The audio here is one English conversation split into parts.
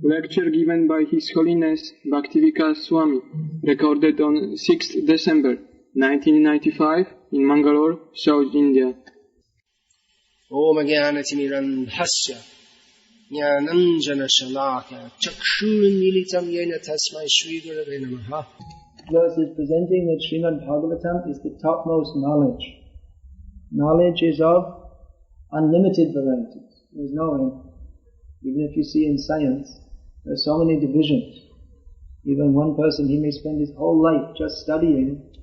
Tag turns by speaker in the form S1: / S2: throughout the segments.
S1: Lecture given by His Holiness Bhakti Vikasa Swami, recorded on 6th December 1995 in Mangalore, South India.
S2: Om Jnanatimirandhasya Jnananjana Shalaka Chakshurmilitam Yena Tasmai Shri Gurave Namaha.
S3: Verse is presenting that Srimad Bhagavatam is the topmost knowledge. Knowledge is of unlimited varieties. There is no end. Even if you see in science, there are so many divisions. Even one person, he may spend his whole life just studying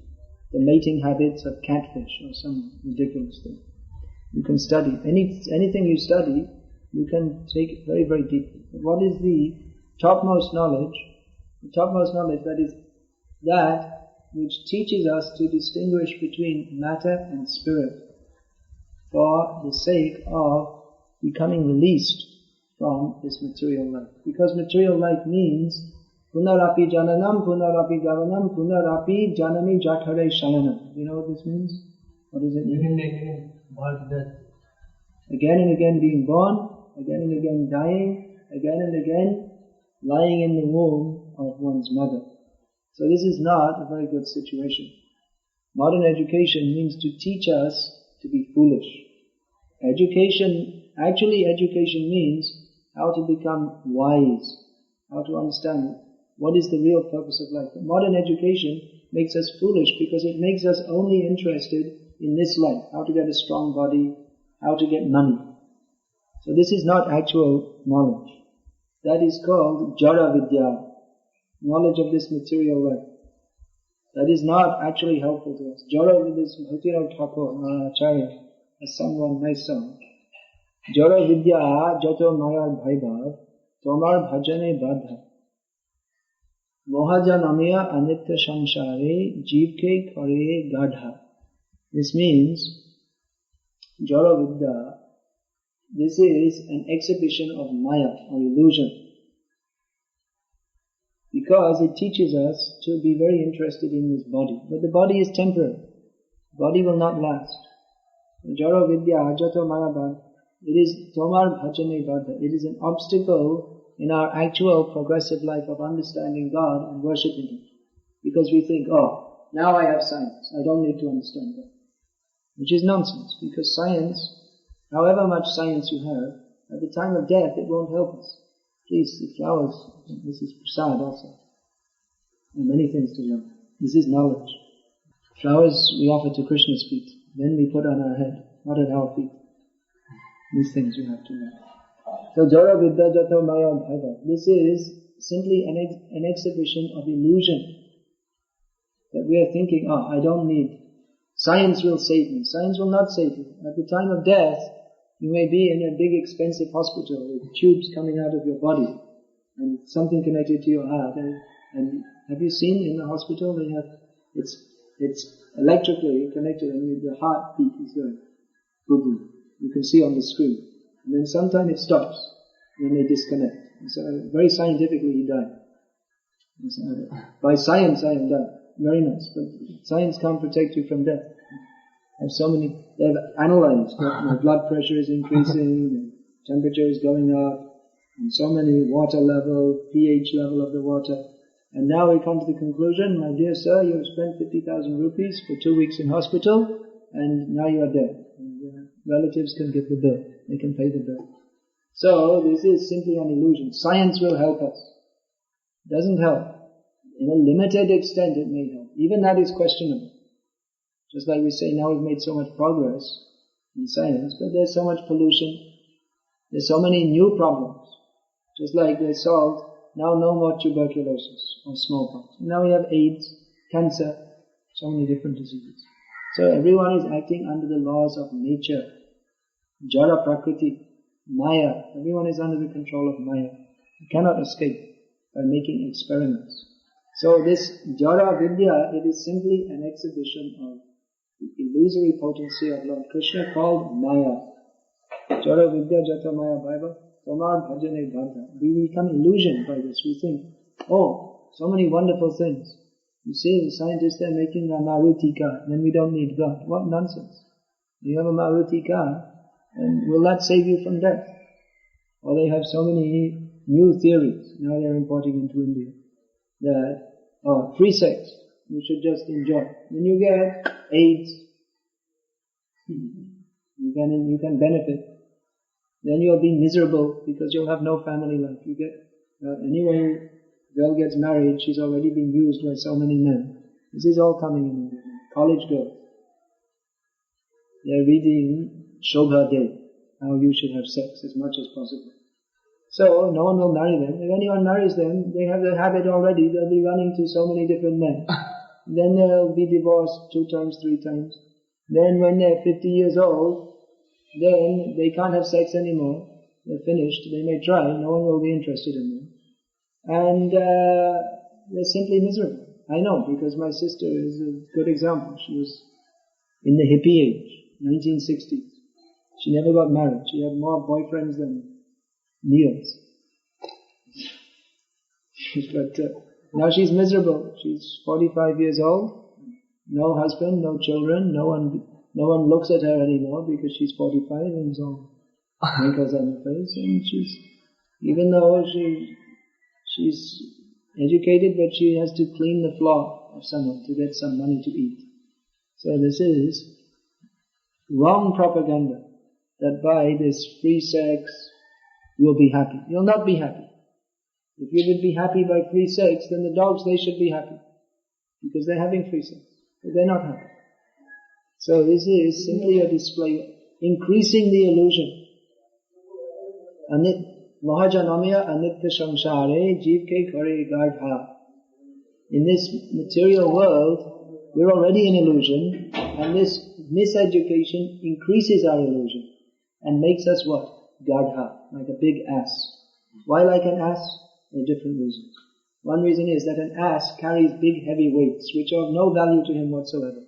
S3: the mating habits of catfish or some ridiculous thing. You can study. Anything you study, you can take it very, very deeply. But what is the topmost knowledge? The topmost knowledge, that is that which teaches us to distinguish between matter and spirit for the sake of becoming released from this material life. Because material life means punarapi jananam, punarapi gavanam, punarapi janani jathare shayanam. You know what this means? What does it mean? Again and again being born, again and again dying, again and again lying in the womb of one's mother. So this is not a very good situation. Modern education means to teach us to be foolish. Education means how to become wise, how to understand what is the real purpose of life. But modern education makes us foolish because it makes us only interested in this life, how to get a strong body, how to get money. So this is not actual knowledge. That is called Jara Vidya, knowledge of this material life. That is not actually helpful to us. Jara Vidya is Bhakti Thakur, Acharya, has sung one nice song. Jara Vidya Jato Mayar Bhaibav Tomar Bhajane Badha Mohajanamiya Anitya Samsare Jeevke Kare Gadha. This means Jara Vidya, this is an exhibition of Maya or illusion. Because it teaches us to be very interested in this body. But the body is temporary. The body will not last. Jara Vidya Ajato Maya Badha. It is Tomar Bhajane Badha. It is an obstacle in our actual progressive life of understanding God and worshipping Him. Because we think, oh, now I have science, I don't need to understand God. Which is nonsense, because science, however much science you have, at the time of death it won't help us. Please, the flowers, this is prasad also. And many things to learn. This is knowledge. Flowers we offer to Krishna's feet, then we put on our head, not at our feet. These things you have to learn. So Jara Vidya Jato Maya Bhaiva. This is simply an exhibition of illusion. That we are thinking, oh, I don't need. Science will save me. Science will not save you. At the time of death, you may be in a big expensive hospital with tubes coming out of your body and something connected to your heart. And have you seen in the hospital they have, it's electrically connected and the heartbeat is going boom. You can see on the screen. And then sometime it stops. And then they disconnect. And so very scientifically he died. So, by science I am done. Very nice. But science can't protect you from death. They have analyzed that my blood pressure is increasing, temperature is going up, and so many water level, pH level of the water. And now we come to the conclusion, my dear sir, you have spent 50,000 rupees for 2 weeks in hospital, and now you are dead. Relatives can get the bill. They can pay the bill. So, this is simply an illusion. Science will help us. It doesn't help. In a limited extent it may help. Even that is questionable. Just like we say, now we've made so much progress in science, but there's so much pollution. There's so many new problems. Just like they solved, now no more tuberculosis or smallpox. Now we have AIDS, cancer, so many different diseases. So everyone is acting under the laws of nature. Jara Prakriti, Maya. Everyone is under the control of Maya. You cannot escape by making experiments. So this Jara Vidya, it is simply an exhibition of the illusory potency of Lord Krishna called Maya. Jara Vidya Jata Maya Bhaiva Tomar Bhajane Bhanta. We become illusioned by this. We think, oh, so many wonderful things. You see, the scientists are making a Marutika, then we don't need God. What nonsense. You have a Marutika, and will that save you from death? Or they have so many new theories, now they're importing into India, that, free sex, you should just enjoy. Then you get AIDS, you can benefit. Then you'll be miserable because you'll have no family life. You get, anyway, girl gets married, she's already been used by so many men. This is all coming in India. College girls. They're reading Shobha Dev, how you should have sex as much as possible. So, no one will marry them. If anyone marries them, they have the habit already, they'll be running to so many different men. Then they'll be divorced 2 times, 3 times. Then when they're 50 years old, then they can't have sex anymore. They're finished. They may try, no one will be interested in them. And they're simply miserable. I know, because my sister is a good example. She was in the hippie age, 1960s. She never got married. She had more boyfriends than meals. But now she's miserable. She's 45 years old, no husband, no children, no one looks at her anymore because she's 45 and so wrinkles on her face, and even though she's educated, but she has to clean the floor of someone to get some money to eat. So this is wrong propaganda, that by this free sex you'll be happy. You'll not be happy. If you would be happy by free sex, then the dogs, they should be happy, because they're having free sex, but they're not happy. So this is simply a display, increasing the illusion. Mahajanamya anitya samsare jivke kare gardha. In this material world, we're already in illusion, and this miseducation increases our illusion and makes us what? Gardha, like a big ass. Why like an ass? There are different reasons. One reason is that an ass carries big heavy weights which are of no value to him whatsoever.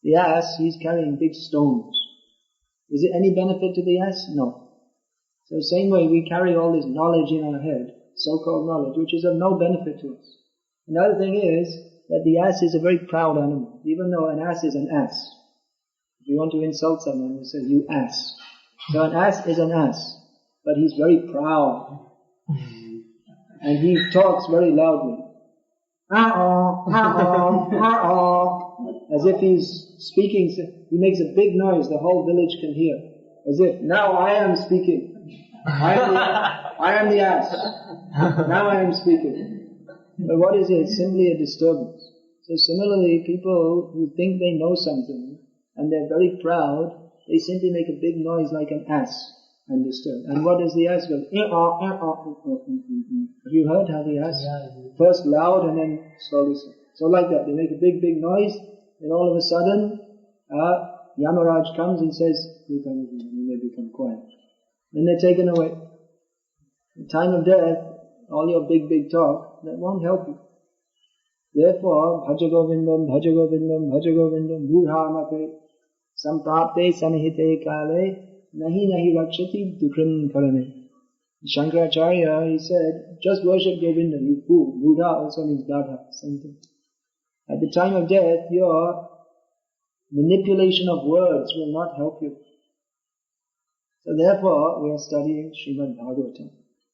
S3: The ass, he's carrying big stones. Is it any benefit to the ass? No. So same way we carry all this knowledge in our head, so-called knowledge, which is of no benefit to us. Another thing is that the ass is a very proud animal, even though an ass is an ass. If you want to insult someone, you say, you ass. So an ass is an ass, but he's very proud. And he talks very loudly. As if he's speaking, he makes a big noise the whole village can hear. As if, now I am speaking. I am the ass. Now I am speaking. But what is it? It's simply a disturbance. So similarly, people who think they know something, and they're very proud, they simply make a big noise like an ass and disturb. And what does the ass go? Have you heard how the ass? First loud and then slowly. So like that, they make a big, big noise, and all of a sudden, Yamaraj comes and says, you may become quiet. Then they're taken away. In time of death, all your big, big talk, that won't help you. Therefore, Bhaja Govindam, Bhaja Govindam, Bhaja Govindam, Bhurha Mate, Samprapte Sanhite Kale, Nahi Nahi Rakshati Dukram Karane. Shankaracharya, he said, just worship Govinda, you fool. Buddha also means Gadha, same thing. At the time of death, your manipulation of words will not help you. So therefore, we are studying Srimad Bhagavatam.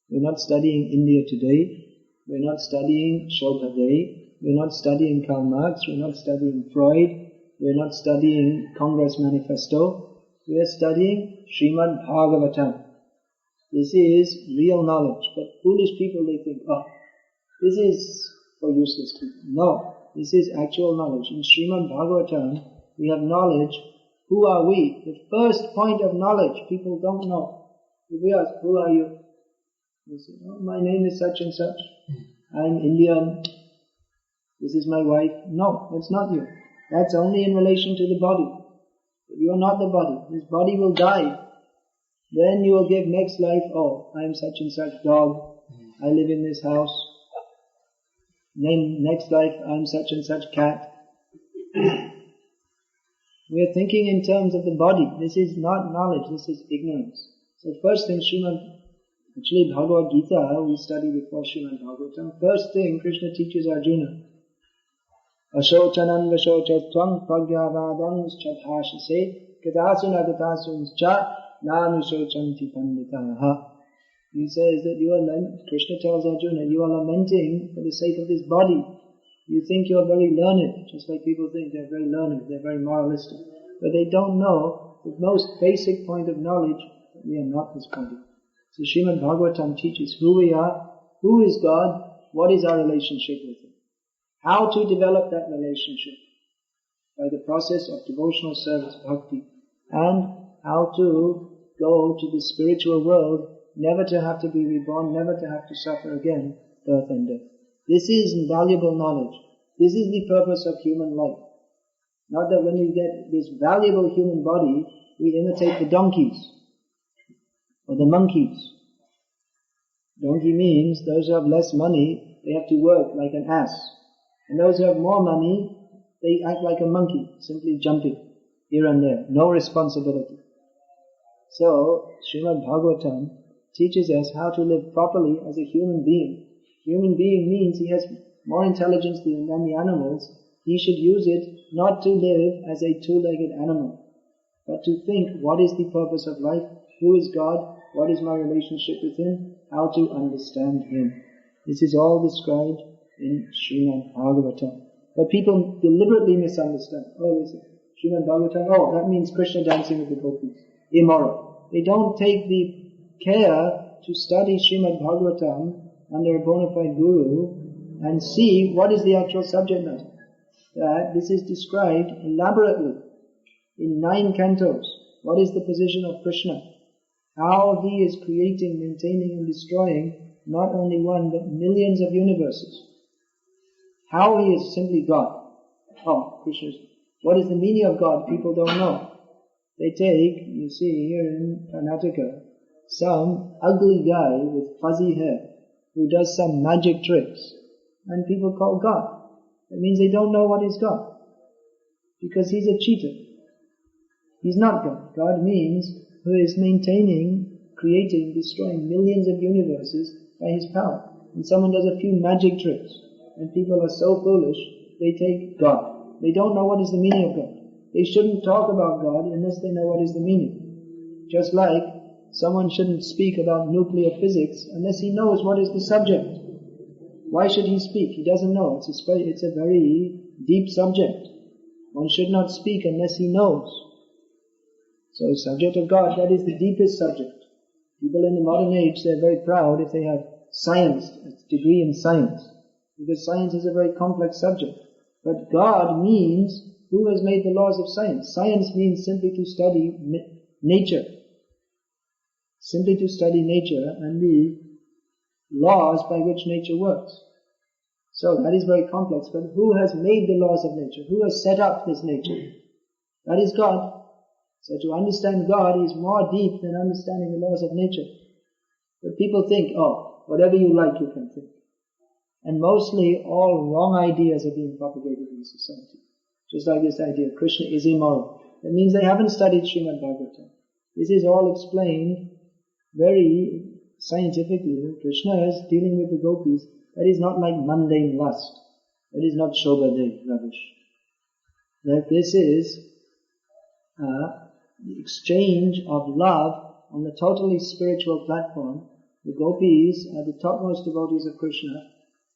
S3: We're not studying India today. We're not studying Shobha Day. We're not studying Karl Marx. We're not studying Freud. We're not studying Congress Manifesto. We are studying Srimad Bhagavatam. This is real knowledge. But foolish people, they think, this is for useless people. No, this is actual knowledge. In Srimad Bhagavatam, we have knowledge. Who are we? The first point of knowledge, people don't know. If we ask, who are you? They say, my name is such and such. I'm Indian. This is my wife. No, that's not you. That's only in relation to the body. But you are not the body. This body will die. Then you will give next life, I am such and such dog. I live in this house. Then next life, I am such and such cat. We are thinking in terms of the body. This is not knowledge, this is ignorance. So first thing, actually Bhagavad-gita, we study before Srimad Bhagavatam. First thing, Krishna teaches Arjuna. Ashochanan vashochatvang pragyavadam chabhashase katasunagatasunscha nanusochanti panditaha. He says that Krishna tells Arjuna, you are lamenting for the sake of this body. You think you're very learned, just like people think they're very learned, they're very moralistic. But they don't know the most basic point of knowledge, that we are not this body. So Srimad Bhagavatam teaches who we are, who is God, what is our relationship with Him. How to develop that relationship by the process of devotional service, bhakti, and how to go to the spiritual world, never to have to be reborn, never to have to suffer again, birth and death. This is invaluable knowledge. This is the purpose of human life. Not that when we get this valuable human body, we imitate the donkeys or the monkeys. Donkey means those who have less money, they have to work like an ass. And those who have more money, they act like a monkey, simply jumping here and there, no responsibility. So, Srimad Bhagavatam teaches us how to live properly as a human being. Human being means he has more intelligence than the animals. He should use it not to live as a two-legged animal, but to think what is the purpose of life, who is God, what is my relationship with Him, how to understand Him. This is all described in Srimad Bhagavatam. But people deliberately misunderstand. Oh, listen, Srimad Bhagavatam, oh, that means Krishna dancing with the gopis. Immoral. They don't take the care to study Srimad Bhagavatam under a bona fide guru and see what is the actual subject matter. That this is described elaborately in 9 cantos. What is the position of Krishna? How he is creating, maintaining and destroying not only one but millions of universes. How he is simply God. Oh, Krishna. What is the meaning of God? People don't know. They take, you see here in Karnataka, some ugly guy with fuzzy hair who does some magic tricks, and people call God. That means they don't know what is God, because he's a cheater. He's not God. God means who is maintaining, creating, destroying millions of universes by his power. And someone does a few magic tricks, and people are so foolish, they take God. They don't know what is the meaning of God. They shouldn't talk about God unless they know what is the meaning. Just like someone shouldn't speak about nuclear physics unless he knows what is the subject. Why should he speak? He doesn't know. It's a very deep subject. One should not speak unless he knows. So the subject of God, that is the deepest subject. People in the modern age, they're very proud if they have science, a degree in science, because science is a very complex subject. But God means who has made the laws of science. Science means simply to study nature. Simply to study nature and the laws by which nature works. So that is very complex, but who has made the laws of nature? Who has set up this nature? That is God. So to understand God is more deep than understanding the laws of nature. But people think, oh, whatever you like you can think. And mostly all wrong ideas are being propagated in society. Just like this idea, Krishna is immoral. That means they haven't studied Srimad Bhagavatam. This is all explained very scientifically. Krishna is dealing with the gopis. That is not like mundane lust. That is not shobhade rubbish. That this is the exchange of love on the totally spiritual platform. The gopis are the topmost devotees of Krishna,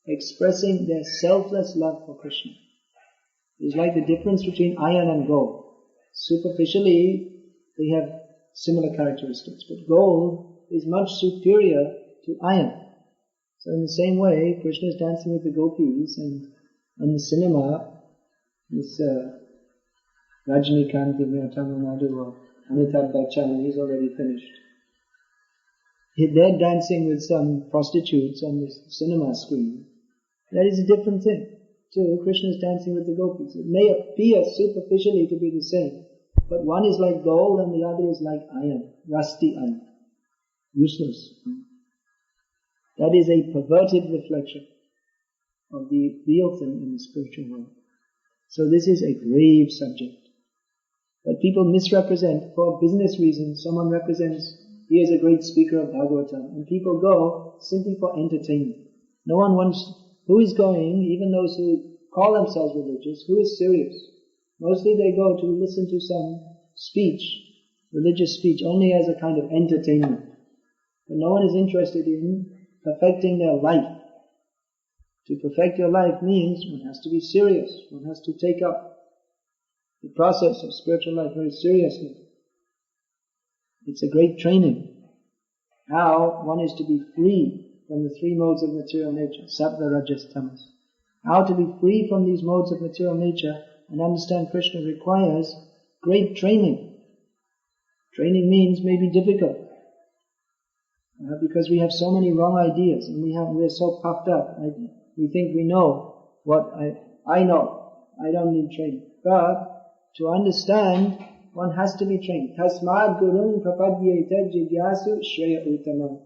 S3: expressing their selfless love for Krishna. It's like the difference between iron and gold. Superficially, they have similar characteristics, but gold is much superior to iron. So in the same way, Krishna is dancing with the gopis, and in the cinema, this Rajnikant in Tamil Nadu or Amitabh Bachchan, he's already finished. They're dancing with some prostitutes on the cinema screen. That is a different thing. So Krishna is dancing with the gopis. It may appear superficially to be the same, but one is like gold and the other is like iron, rusty iron, useless. That is a perverted reflection of the real thing in the spiritual world. So this is a grave subject. But people misrepresent, for business reasons. Someone represents, he is a great speaker of Bhagavatam, and people go simply for entertainment. No one wants, who is going, even those who call themselves religious, who is serious? Mostly they go to listen to some speech, religious speech, only as a kind of entertainment. But no one is interested in perfecting their life. To perfect your life means one has to be serious. One has to take up the process of spiritual life very seriously. It's a great training. How one is to be free from the three modes of material nature, sattva, rajas, tamas. How to be free from these modes of material nature and understand Krishna requires great training. Training means maybe difficult. Because we have so many wrong ideas and we're so puffed up. We think we know what I know. I don't need training. But to understand, one has to be trained. Tasmad gurung prapadyeta jigyasu shreya uttamam.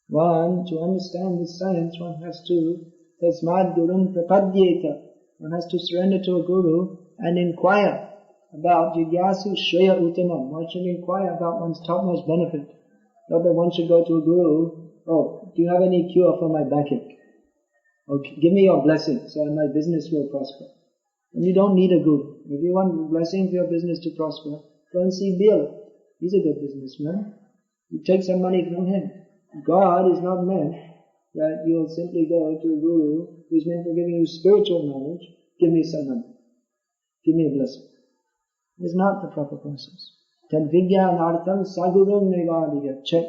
S3: One, to understand this science, one has to tasmad gurung prapadyeta. One has to surrender to a guru and inquire about jigyasu shreya uttamam. One should inquire about one's topmost benefit. Not that one should go to a guru, oh, do you have any cure for my backache? Okay, give me your blessing so my business will prosper. And you don't need a guru. If you want a blessing for your business to prosper, go and see Bill. He's a good businessman. You take some money from him. God is not meant that you will simply go to a guru who is meant for giving you spiritual knowledge. Give me some money. Give me a blessing. It's not the proper process. Tad vijnanartham sagurum nevadiya. Check.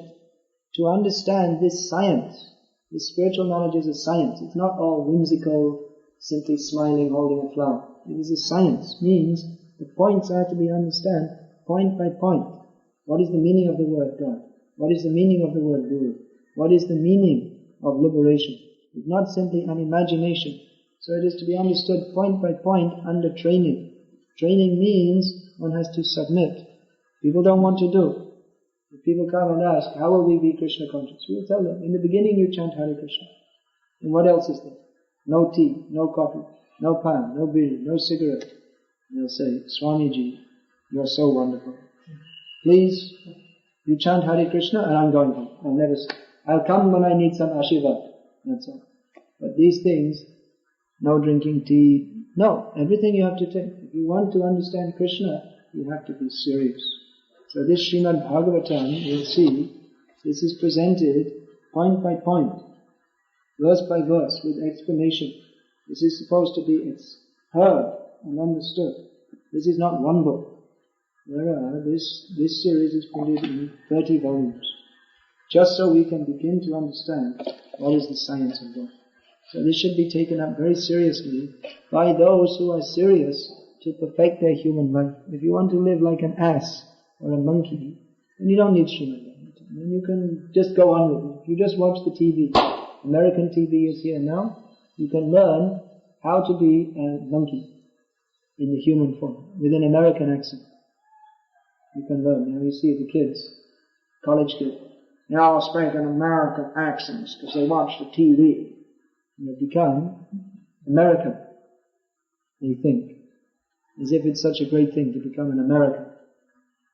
S3: To understand this science, this spiritual knowledge is a science. It's not all whimsical, simply smiling, holding a flower. It is a science. Means the points are to be understood point by point. What is the meaning of the word God? What is the meaning of the word Guru? What is the meaning of liberation? It's not simply an imagination. So it is to be understood point by point under training. Training means one has to submit. People don't want to do. If people come and ask, how will we be Krishna conscious? We will tell them, in the beginning you chant Hare Krishna. And what else is there? No tea, no coffee, no pan, no bidi, no cigarette. They'll say, Swamiji, you are so wonderful. Please, you chant Hare Krishna and I'm going home. I'll come when I need some ashirvad. That's all. But these things, no drinking tea, no, everything you have to take. If you want to understand Krishna, you have to be serious. So this Srimad Bhagavatam, you'll see, this is presented point by point, verse by verse, with explanation. This is supposed to be heard and understood. This is not one book. This series is printed in 30 volumes, just so we can begin to understand what is the science of God. So this should be taken up very seriously by those who are serious to perfect their human life. If you want to live like an ass or a monkey, then you don't need Srimad Bhagavatam. Then you can just go on with it. If you just watch the TV, American TV is here now, you can learn how to be a monkey in the human form, with an American accent. You can learn. Now you see the kids, college kids, they all speak an American accents because they watch the TV. And they become American. They think. As if it's such a great thing to become an American.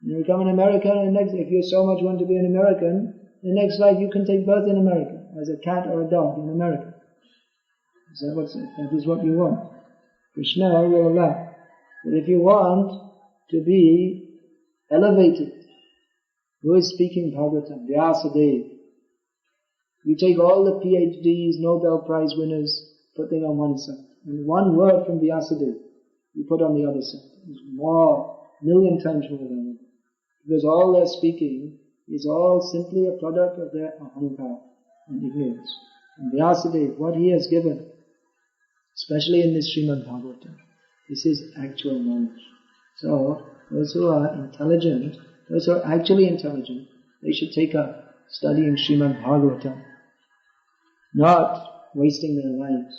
S3: And you become an American, and if you so much want to be an American, the next life you can take birth in America, as a cat or a dog in America. That is what you want. Krishna will allow. But if you want to be elevated, who is speaking Bhagavatam? Vyasadeva. You take all the PhDs, Nobel Prize winners, put them on one side. And one word from Vyasadeva, you put on the other side. It's more, million times more than that. Because all they're speaking is all simply a product of their ahankara and ignorance. And Vyasadeva, what he has given, especially in this Srimad Bhagavatam, this is actual knowledge. So, those who are intelligent, those who are actually intelligent, they should take up studying Srimad Bhagavatam, not wasting their lives.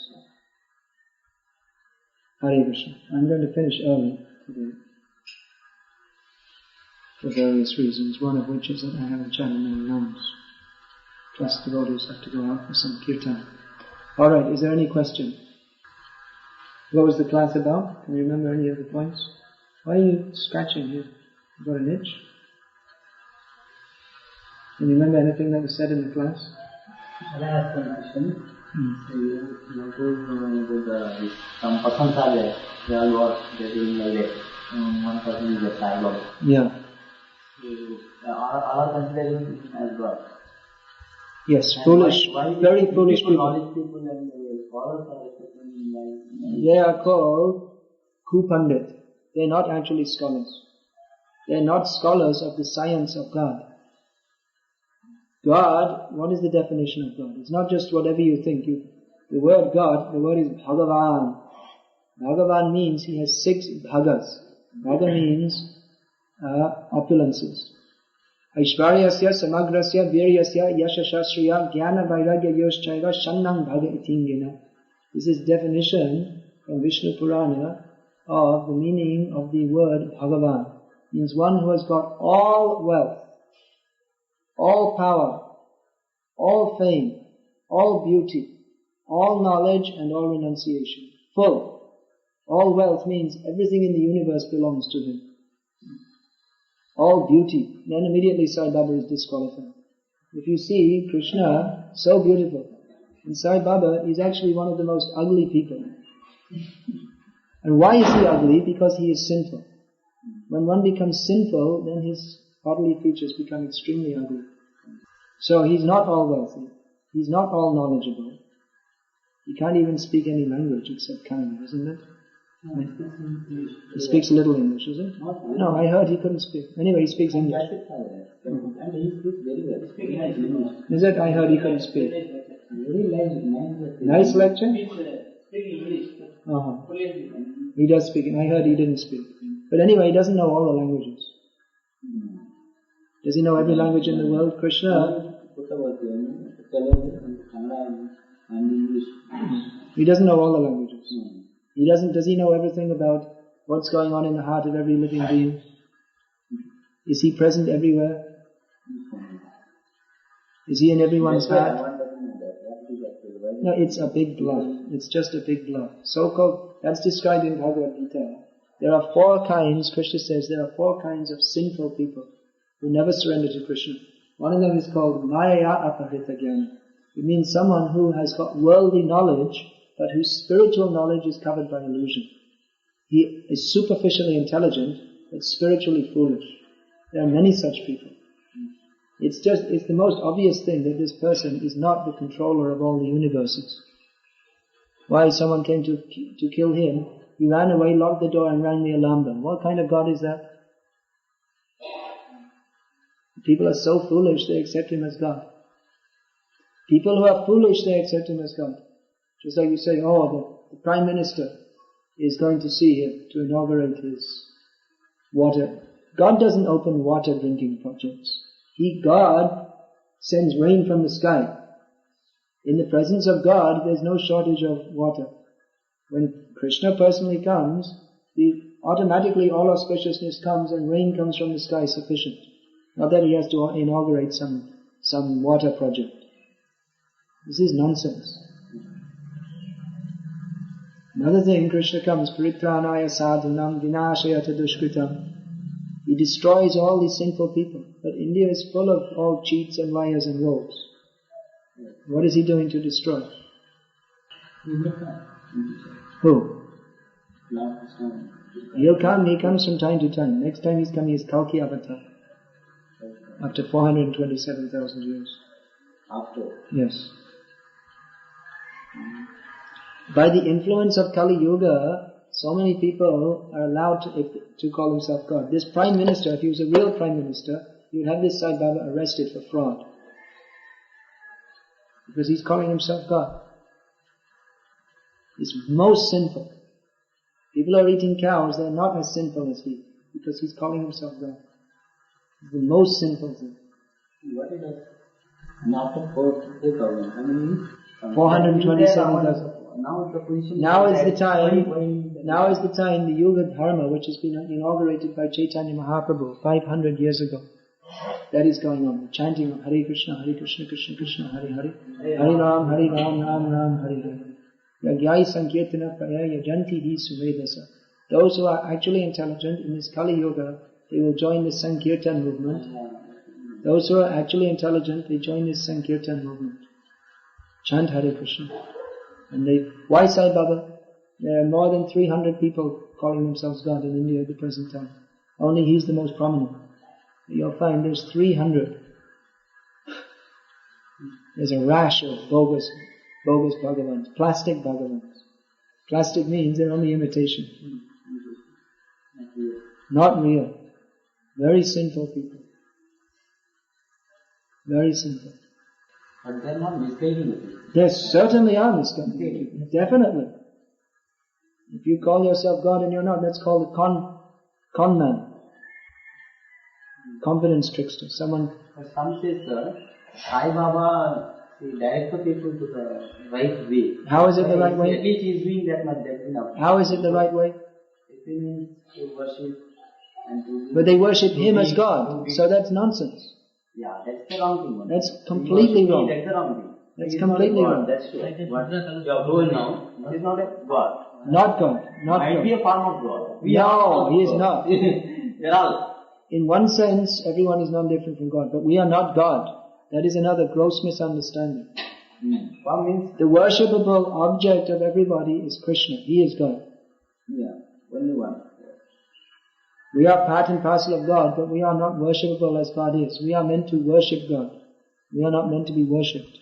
S3: Hare Krishna. I'm going to finish early today, for various reasons, one of which is that I haven't chanted many names. Plus devotees have to go out for some kirtan. Alright, is there any question? What was the class about? Can you remember any of the points? Why are you scratching here? You got an itch? Can you remember anything that was said in the class?
S4: I have one question. Some persons are there, they all work, they are doing like that. One person is a cyborg.
S3: Yeah.
S4: All are considering as God.
S3: Yes,
S4: And
S3: foolish,
S4: why
S3: very foolish people.
S4: Knowledge people and scholars are accepting like
S3: They are called Kupandit. They are not actually scholars. They are not scholars of the science of God. God, what is the definition of God? It's not just whatever you think. The word God, the word is Bhagavan. Bhagavan means he has 6 bhagas. Bhaga means opulences. Aishvaryasya samagrasya viryasya yashashasriya jnana vairagya yoshchaiva shannang bhaga itingena. This is definition from Vishnu Purana of the meaning of the word Bhagavan. It means one who has got all wealth, all power, all fame, all beauty, all knowledge and all renunciation. Full. All wealth means everything in the universe belongs to him. All beauty. Then immediately Sai Baba is disqualified. If you see Krishna, so beautiful. And Sai Baba is actually one of the most ugly people. And why is he ugly? Because he is sinful. When one becomes sinful, then his bodily features become extremely ugly. So he's not all wealthy. He's not all knowledgeable. He can't even speak any language except Kannada, isn't it? He speaks a little English, is it? No, I heard he couldn't speak. Anyway, he speaks English.
S4: and he speaks very well.
S3: Is it? I heard he couldn't speak.
S4: Very
S3: Nice lecture?
S4: English.
S3: He does speak, and I heard he didn't speak. But anyway, he doesn't know all the languages. Does he know every language in the world? Krishna? He doesn't know all the languages. Does he know everything about what's going on in the heart of every living being? Is he present everywhere? Is he in everyone's heart? No, it's a big bluff. It's just a big bluff. So-called, that's described in Bhagavad-gita. There are 4 kinds, Krishna says, there are 4 kinds of sinful people who never surrender to Krishna. One of them is called Maya Aparita Jnana. It means someone who has got worldly knowledge, but whose spiritual knowledge is covered by illusion. He is superficially intelligent, but spiritually foolish. There are many such people. It's the most obvious thing that this person is not the controller of all the universes. Why someone came to kill him, he ran away, locked the door and rang the alarm bell. What kind of God is that? People are so foolish, they accept him as God. People who are foolish, they accept him as God. Just like you say, the Prime Minister is going to see him to inaugurate his water. God doesn't open water drinking projects. God sends rain from the sky. In the presence of God, there's no shortage of water. When Krishna personally comes, automatically all auspiciousness comes and rain comes from the sky sufficient. Not that he has to inaugurate some water project. This is nonsense. Another thing, Krishna comes, Paritranaya sadhunam vinashayata dushkritam. He destroys all these sinful people. But India is full of all cheats and liars and rogues. What is he doing to destroy? Who? He'll come, he comes from time to time. Next time he's coming is Kalki Avatar. After 427,000 years.
S4: After?
S3: Yes. By the influence of Kali Yuga, so many people are allowed to call himself God. This Prime Minister, if he was a real Prime Minister, he would have this Sai Baba arrested for fraud. Because he's calling himself God. He's most sinful. People are eating cows, they're not as sinful as he, because he's calling himself God. It's the most sinful thing.
S4: What is that? After 4,000, how many?
S3: 427,000.
S4: Now
S3: is the time, the Yuga Dharma, which has been inaugurated by Chaitanya Mahaprabhu 500 years ago. That is going on. The chanting of Hare Krishna, Krishna Krishna, Hare Hare, Hare Ram, Ram Ram, Hare Hare. Yagyai Sankirtana Praya Yajanti Hi Suvedasa. Those who are actually intelligent in this Kali Yuga, they will join the Sankirtan movement. Those who are actually intelligent, they join this Sankirtan movement. Chant Hare Krishna. And why Sai Baba? There are more than 300 people calling themselves God in India at the present time. Only he's the most prominent. You'll find there's 300. There's a rash of bogus Bhagavans, plastic Bhagavans. Plastic means they're only imitation. Not real. Very sinful people. Very sinful.
S4: But they're not misguiding the people.
S3: They certainly are misguiding people. Definitely. If you call yourself God and you're not, that's called a con man. Confidence trickster. Someone.
S4: But some say, sir, Sai Baba directs the people to the right way.
S3: How is it the right way?
S4: At least he is doing that much, that's enough.
S3: How is it the right way?
S4: It means to worship and to...
S3: But they worship Him as God, so that's nonsense.
S4: Yeah, that's the wrong thing.
S3: That's completely wrong.
S4: That's the wrong thing.
S3: That's completely wrong.
S4: That's true. What you are doing now is not a God.
S3: Not God. Not
S4: Might
S3: God.
S4: be a form of God.
S3: No, He is not.
S4: They're all.
S3: In one sense, everyone is non-different from God, but we are not God. That is another gross misunderstanding.
S4: What means?
S3: The worshipable object of everybody is Krishna. He is God.
S4: Yeah, only one.
S3: We are part and parcel of God, but we are not worshipable as God is. We are meant to worship God. We are not meant to be worshipped.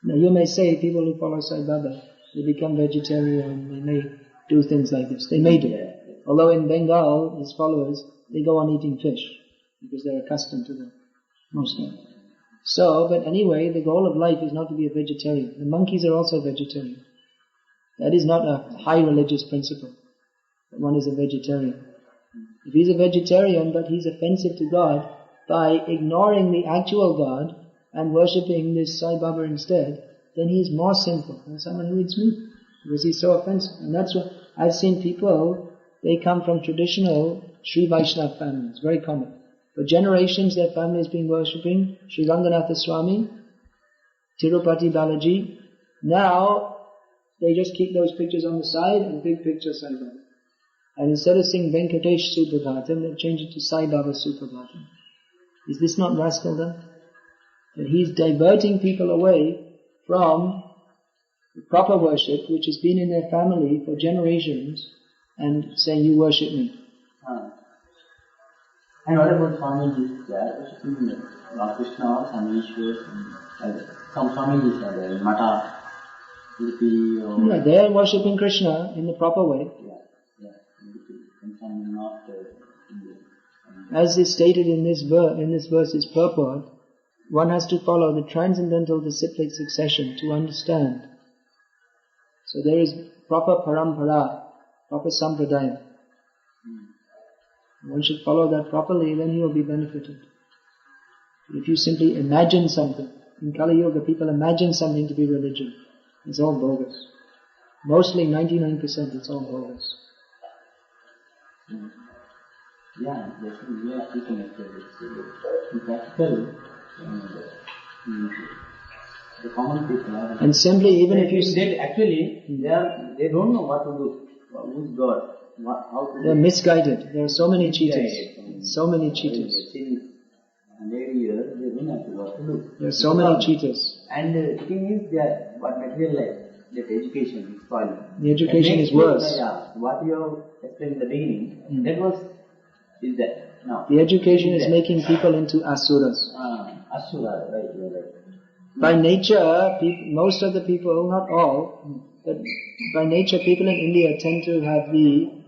S3: Now you may say people who follow Sai Baba, they become vegetarian, they may do things like this. They may do. Although in Bengal, his followers, they go on eating fish, because they're accustomed to that, mostly. So, but anyway, the goal of life is not to be a vegetarian. The monkeys are also vegetarian. That is not a high religious principle, that one is a vegetarian. If he's a vegetarian, but he's offensive to God, by ignoring the actual God and worshipping this Sai Baba instead, then he's more sinful than someone who eats meat, because he's so offensive. And that's what I've seen people, they come from traditional Sri Vaishnava families, very common. For generations their family has been worshipping Sri Ranganatha Swami, Tirupati Balaji. Now they just keep those pictures on the side and big picture Sai Baba. And instead of saying Venkatesh Subhadhatam, they've changed it to Sai Baba Subhadhatam. Is this not rascal then? That he's diverting people away from the proper worship which has been in their family for generations and saying, you worship me.
S4: And what about Swamiji's worshipping Lord Krishna or some Ishwar? Some Swamijis are there, Mata, Udupi or...
S3: Yeah, they are worshipping Krishna in the proper way.
S4: Yeah, and some not Indian.
S3: As is stated in this verse's purport, one has to follow the transcendental disciplic succession to understand. So there is proper parampara, proper sampradaya. One should follow that properly, then he will be benefited. If you simply imagine something, in Kali Yuga people imagine something to be religion, it's all bogus. Mostly 99% it's all bogus.
S4: Yeah, definitely we are keeping it in practical the common people are...
S3: And simply even if you...
S4: They don't know what to do. Who's God? How to
S3: They're misguided. There are so many cheaters. So many cheaters.
S4: Years, they don't know what to do.
S3: There are so many cheaters.
S4: And the thing is that what material life, that education is spoiled.
S3: The education is worse.
S4: What you have explained in the beginning, that is that. Now,
S3: the education is making people into asuras.
S4: Asura, right, you're right.
S3: By nature, most of the people, not all, but by nature people in India tend to have the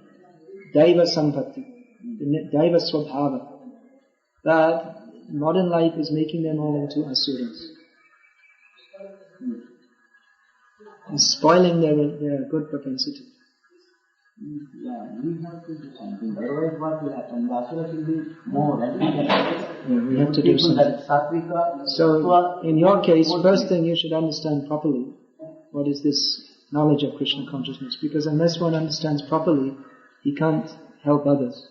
S3: Daiva Sampatti, the Daiva Swabhava. But modern life is making them all into asuras. And spoiling their good propensity.
S4: Yeah, we have to do something. Otherwise, what will happen? The asuras will be more.
S3: We have to do something. So, in your case, first thing you should understand properly what is this knowledge of Krishna consciousness. Because unless one understands properly, he can't help others.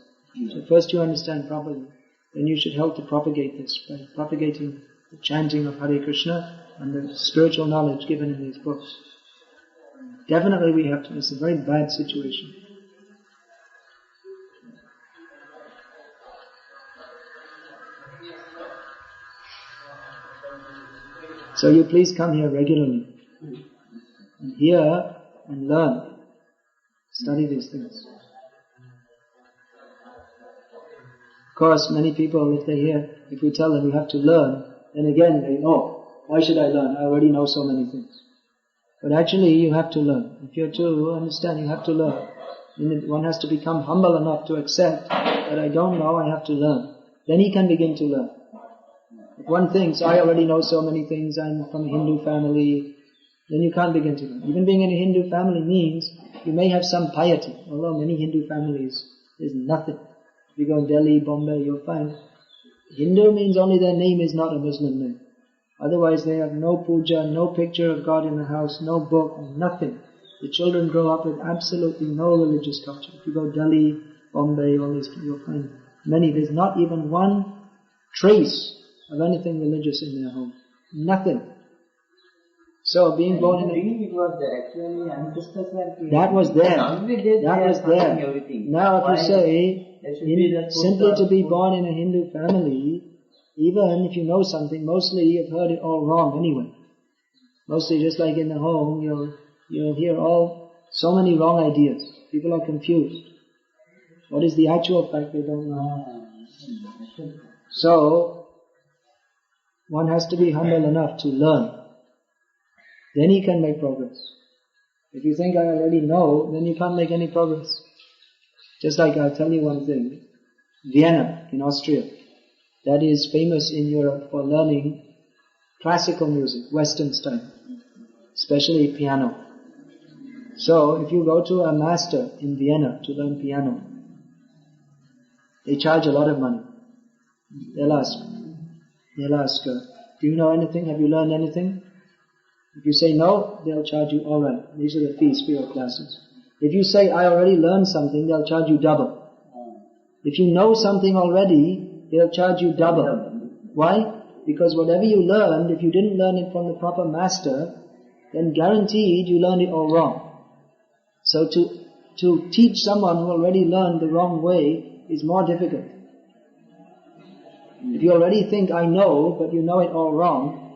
S3: So first you understand properly, then you should help to propagate this by propagating the chanting of Hare Krishna and the spiritual knowledge given in these books. Definitely we have to. It's a very bad situation. So you please come here regularly and hear and learn. Study these things. Of course, many people, if we tell them you have to learn, then again they, why should I learn? I already know so many things. But actually you have to learn. If you're to understand, you have to learn. And one has to become humble enough to accept that I don't know, I have to learn. Then he can begin to learn. If one thinks, I already know so many things, I'm from a Hindu family, then you can't begin to learn. Even being in a Hindu family means you may have some piety. Although many Hindu families, there's nothing. If you go in Delhi, Bombay, you'll find Hindu means only their name is not a Muslim name. Otherwise they have no puja, no picture of God in the house, no book, nothing. The children grow up with absolutely no religious culture. If you go Delhi, Bombay, all these, you'll find many. There's not even one trace of anything religious in their home. Nothing. So being born in
S4: it was there. Actually, ancestors were
S3: that was there. That was there.
S4: Everything.
S3: Now if you say, simply to be born in a Hindu family, even if you know something, mostly you've heard it all wrong anyway. Mostly just like in the home, you'll hear so many wrong ideas. People are confused. What is the actual fact they don't know? So, one has to be humble enough to learn. Then he can make progress. If you think I already know, then you can't make any progress. Just like I'll tell you one thing. Vienna in Austria, that is famous in Europe for learning classical music, Western style, especially piano. So if you go to a master in Vienna to learn piano, they charge a lot of money. They'll ask, do you know anything? Have you learned anything? If you say no, they'll charge you, all right, these are the fees for your classes. If you say, I already learned something, they'll charge you double. If you know something already, they'll charge you double. Why? Because whatever you learned, if you didn't learn it from the proper master, then guaranteed you learned it all wrong. So to teach someone who already learned the wrong way is more difficult. If you already think, I know, but you know it all wrong,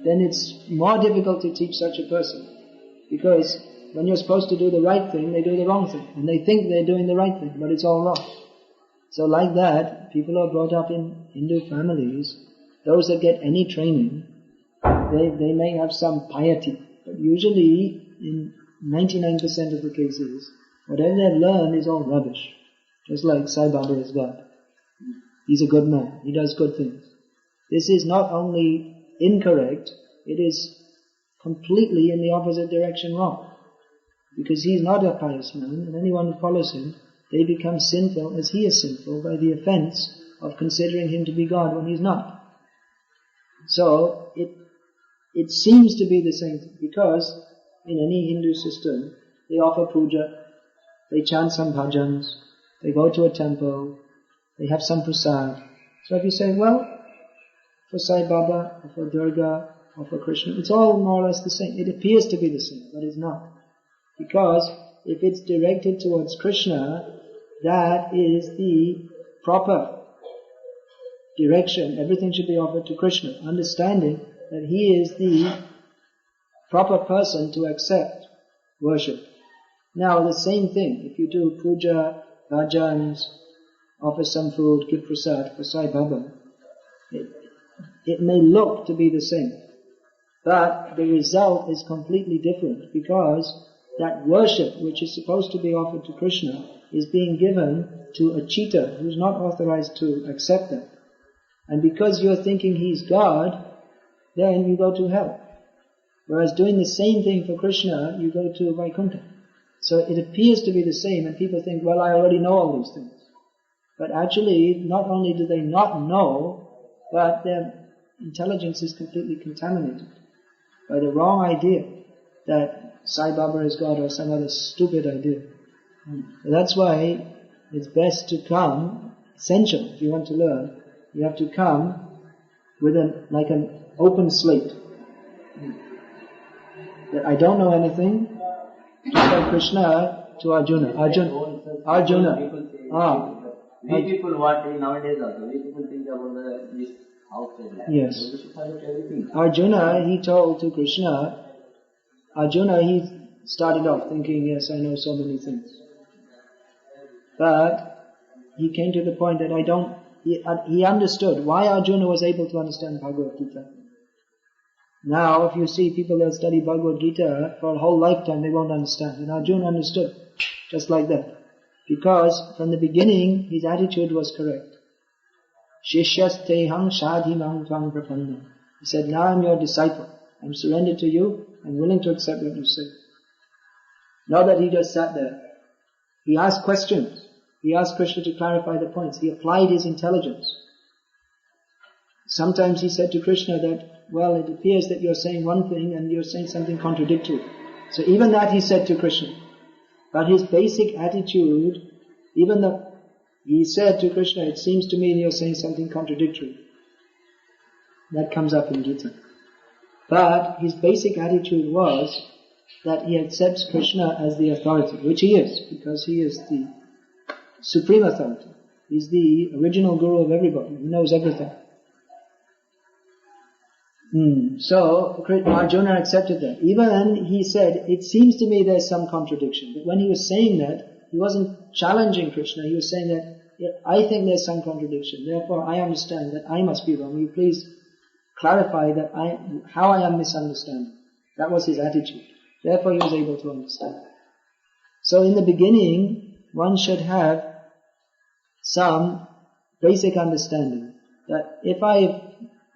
S3: then it's more difficult to teach such a person. Because when you're supposed to do the right thing, they do the wrong thing. And they think they're doing the right thing, but it's all wrong. So like that, people who are brought up in Hindu families, those that get any training, they may have some piety. But usually, in 99% of the cases, whatever they learn is all rubbish. Just like Sai Baba is God. He's a good man. He does good things. This is not only incorrect, it is completely in the opposite direction wrong. Because he's not a pious man, and anyone who follows him, they become sinful as he is sinful by the offense of considering him to be God when he's not. So, it seems to be the same thing, because in any Hindu system, they offer puja, they chant some bhajans, they go to a temple, they have some prasad. So if you say, well, for Sai Baba, or for Durga, or for Krishna, it's all more or less the same. It appears to be the same, but it's not. Because if it's directed towards Krishna, that is the proper direction. Everything should be offered to Krishna, understanding that he is the proper person to accept worship. Now the same thing, if you do puja, bhajans, offer some food, give prasad for Sai Baba, it may look to be the same, but the result is completely different, because that worship which is supposed to be offered to Krishna is being given to a cheater who's not authorized to accept that. And because you're thinking he's God, then you go to hell. Whereas doing the same thing for Krishna, you go to Vaikuntha. So it appears to be the same, and people think, well, I already know all these things. But actually, not only do they not know, but their intelligence is completely contaminated by the wrong idea that Sai Baba is God or some other stupid idea. That's why it's best to come, essential, if you want to learn, you have to come with like an open slate. That I don't know anything, just like Krishna to Arjuna.
S4: We people what nowadays also, we people think about this outside life.
S3: Yes.
S4: So we should follow everything.
S3: Arjuna, he told to Krishna, he started off thinking, yes, I know so many things. But he came to the point that I don't he understood why Arjuna was able to understand Bhagavad-gita. Now, if you see people that study Bhagavad-gita for a whole lifetime, they won't understand. And Arjuna understood, just like that. Because from the beginning, his attitude was correct. Shishyasteham shadhimam tvam prapanna. He said, now I'm your disciple. I'm surrendered to you. I'm willing to accept what you say. Not that he just sat there. He asked questions. He asked Krishna to clarify the points. He applied his intelligence. Sometimes he said to Krishna that, well, it appears that you're saying one thing and you're saying something contradictory. So even that he said to Krishna. But his basic attitude, even though he said to Krishna, it seems to me you're saying something contradictory. That comes up in Gita. But his basic attitude was that he accepts Krishna as the authority, which he is, because he is the supreme authority. He's the original guru of everybody. He knows everything. So Arjuna accepted that. Even he said, it seems to me there's some contradiction. But when he was saying that, he wasn't challenging Krishna. He was saying that, I think there's some contradiction. Therefore, I understand that I must be wrong. Will you please clarify that how I am misunderstanding? That was his attitude. Therefore, he was able to understand. So in the beginning, one should have some basic understanding that if I've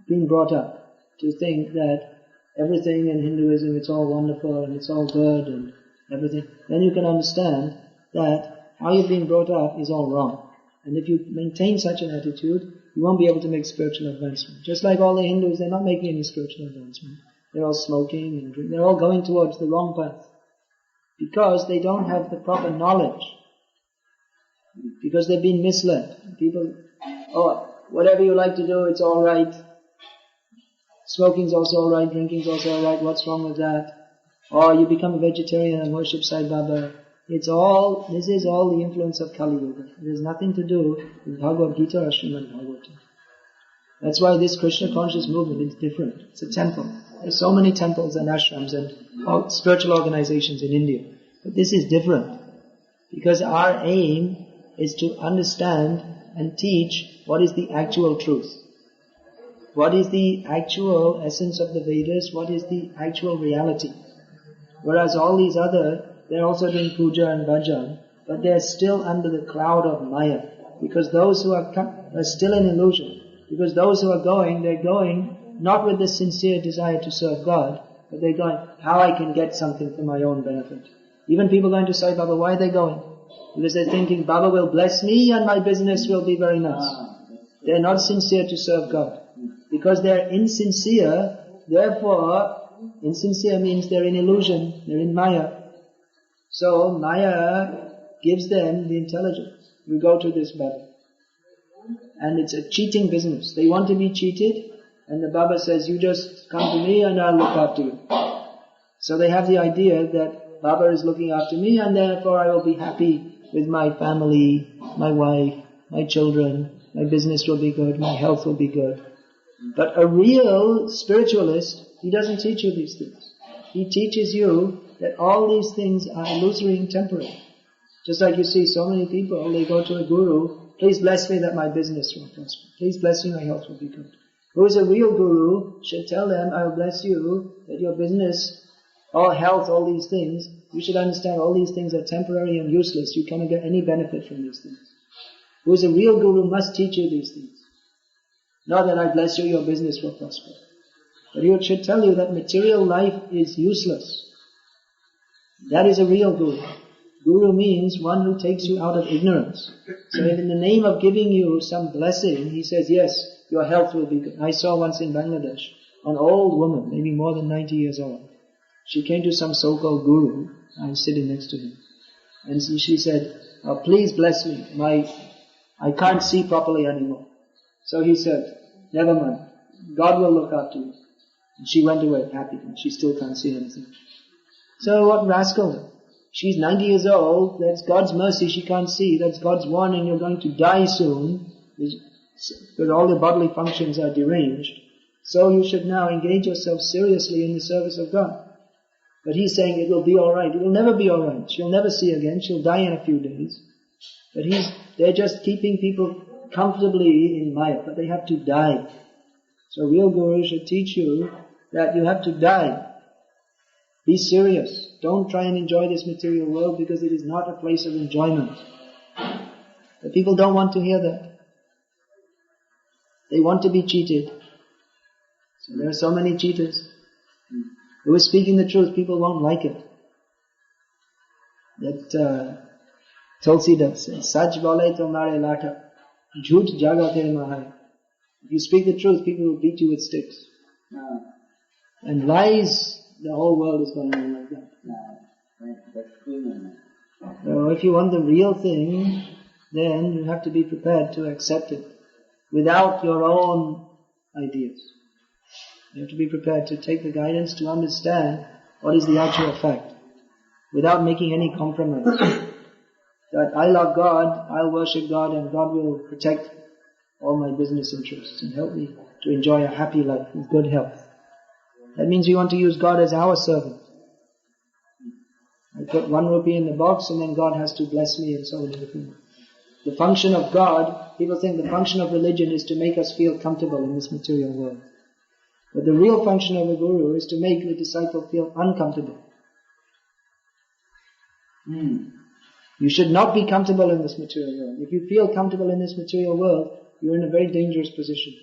S3: been brought up to think that everything in Hinduism, it's all wonderful and it's all good and everything, then you can understand that how you've been brought up is all wrong. And if you maintain such an attitude, you won't be able to make spiritual advancement. Just like all the Hindus, they're not making any spiritual advancement. They're all smoking and drinking. They're all going towards the wrong path. Because they don't have the proper knowledge. Because they've been misled. People, whatever you like to do, it's all right. Smoking's also all right, drinking's also all right, what's wrong with that? Or you become a vegetarian and worship Sai Baba. This is all the influence of Kali Yuga. It has nothing to do with Bhagavad-gita or Srimad Bhagavatam. That's why this Krishna conscious movement is different. It's a temple. There's so many temples and ashrams and spiritual organizations in India. But this is different. Because our aim is to understand and teach what is the actual truth. What is the actual essence of the Vedas? What is the actual reality? Whereas all these they're also doing puja and bhajan, but they're still under the cloud of Maya. Because those who are still in illusion. Because those who are going, they're going not with the sincere desire to serve God, but they're going, how I can get something for my own benefit. Even people going to Sai Baba, why are they going? Because they're thinking, Baba will bless me and my business will be very nice. They're not sincere to serve God. Because they're insincere, therefore, insincere means they're in illusion, they're in Maya. So Maya gives them the intelligence. We go to this Baba. And it's a cheating business. They want to be cheated, and the Baba says, you just come to me and I'll look after you. So they have the idea that Baba is looking after me and therefore I will be happy with my family, my wife, my children, my business will be good, my health will be good. But a real spiritualist, he doesn't teach you these things. He teaches you that all these things are illusory and temporary. Just like you see so many people, they go to a guru, please bless me that my business will prosper. Please bless me, my health will be good. Who is a real guru should tell them, I will bless you that your business, all health, all these things, you should understand all these things are temporary and useless. You cannot get any benefit from these things. Who is a real guru must teach you these things. Not that I bless you, your business will prosper. But he should tell you that material life is useless. That is a real guru. Guru means one who takes you out of ignorance. So in the name of giving you some blessing, he says, yes, your health will be good. I saw once in Bangladesh, an old woman, maybe more than 90 years old. She came to some so-called guru. I was sitting next to him. And she said, please bless me. I can't see properly anymore. So he said, never mind. God will look after you. And she went away happy, and she still can't see anything. So what rascal? She's 90 years old, that's God's mercy, she can't see, that's God's warning, you're going to die soon, because all the bodily functions are deranged. So you should now engage yourself seriously in the service of God. But he's saying it will be alright. It will never be alright. She'll never see again, she'll die in a few days. But they're just keeping people comfortably in life, but they have to die. So real Guru should teach you that you have to die. Be serious. Don't try and enjoy this material world because it is not a place of enjoyment. But people don't want to hear that. They want to be cheated. So there are so many cheaters. Who is speaking the truth, people won't like it. That Tulsidas says, Sach bole tomare lata, jhoot jagate mahai. If you speak the truth, people will beat you with sticks. And lies, the whole world is going on like that. So if you want the real thing, then you have to be prepared to accept it without your own ideas. You have to be prepared to take the guidance to understand what is the actual fact without making any compromise. That I love God, I'll worship God, and God will protect all my business interests and help me to enjoy a happy life with good health. That means we want to use God as our servant. I put 1 rupee in the box and then God has to bless me and so on. The function of God, people think the function of religion is to make us feel comfortable in this material world. But the real function of a guru is to make the disciple feel uncomfortable. You should not be comfortable in this material world. If you feel comfortable in this material world, you're in a very dangerous position.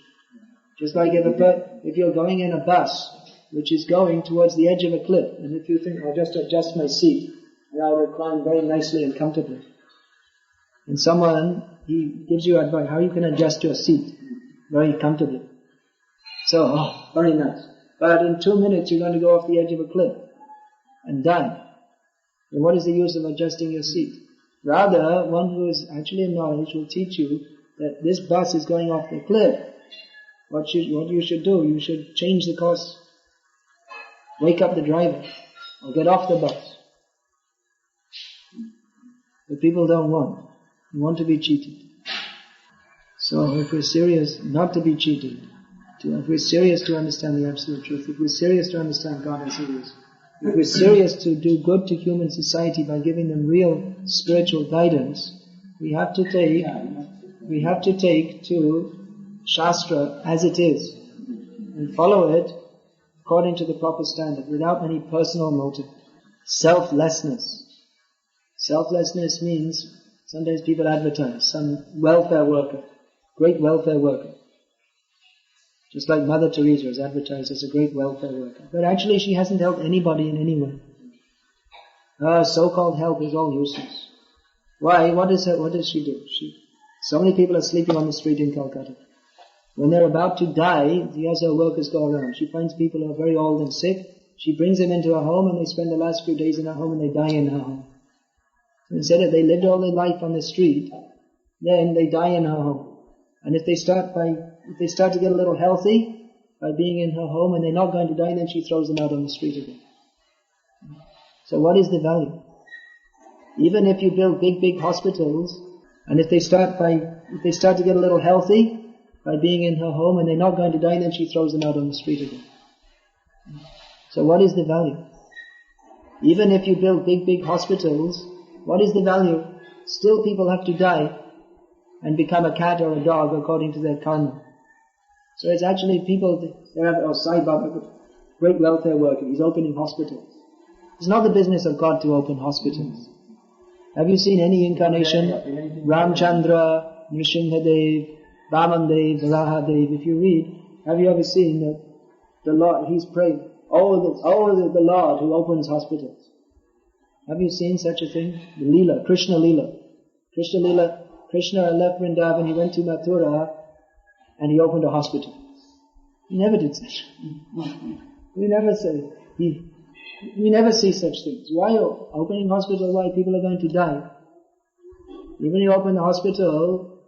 S3: Just like if you're going in a bus which is going towards the edge of a cliff, and if you think, I'll just adjust my seat, and I'll recline very nicely and comfortably. And someone, he gives you advice, how you can adjust your seat very comfortably. So, very nice. But in 2 minutes you're going to go off the edge of a cliff and die. And what is the use of adjusting your seat? Rather, one who is actually in knowledge will teach you that this bus is going off the cliff. What you should do, you should change the course. Wake up the driver or get off the bus. But people don't want. They want to be cheated. So if we're serious not to be cheated, if we're serious to understand the absolute truth, if we're serious to understand God as He is, if we're serious to do good to human society by giving them real spiritual guidance, we have to take to Shastra as it is and follow it according to the proper standard without any personal motive. Selflessness. Selflessness means sometimes people advertise some welfare worker, great welfare worker. Just like Mother Teresa is advertised as a great welfare worker. But actually she hasn't helped anybody in any way. Her so-called help is all useless. Why? What does she do? So many people are sleeping on the street in Calcutta. When they're about to die, she has her workers go around. She finds people who are very old and sick. She brings them into her home and they spend the last few days in her home and they die in her home. So instead of they lived all their life on the street, then they die in her home. And if they start to get a little healthy by being in her home and they're not going to die, then she throws them out on the street again. So what is the value? Even if you build big hospitals, and if they start to get a little healthy by being in her home and they're not going to die, then she throws them out on the street again. So what is the value? Even if you build big hospitals, what is the value? Still people have to die and become a cat or a dog according to their karma. So it's actually people, they have Sai Baba, great welfare worker, he's opening hospitals. It's not the business of God to open hospitals. Have you seen any incarnation? Ramchandra, Nrsimhadev, Vamandev, Varahadev, if you read, have you ever seen that the Lord, he's praying, the Lord who opens hospitals? Have you seen such a thing? The Leela, Krishna Leela. Krishna left Vrindavan, he went to Mathura, and he opened a hospital. He never did such. We never see such things. Why opening hospital? Why people are going to die? Even you open the hospital,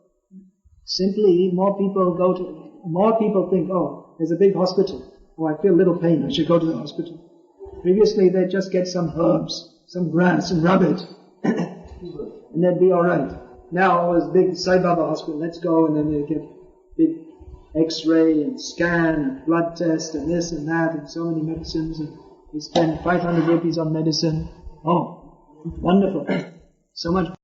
S3: simply more people think, oh, there's a big hospital. Oh, I feel a little pain, I should go to the hospital. Previously they'd just get some herbs, some grass and rub it, and they'd be alright. Now there's big Sai Baba hospital, let's go, and then they get big X-ray and scan and blood test and this and that and so many medicines, and we spend 500 rupees on medicine. Oh, wonderful. So much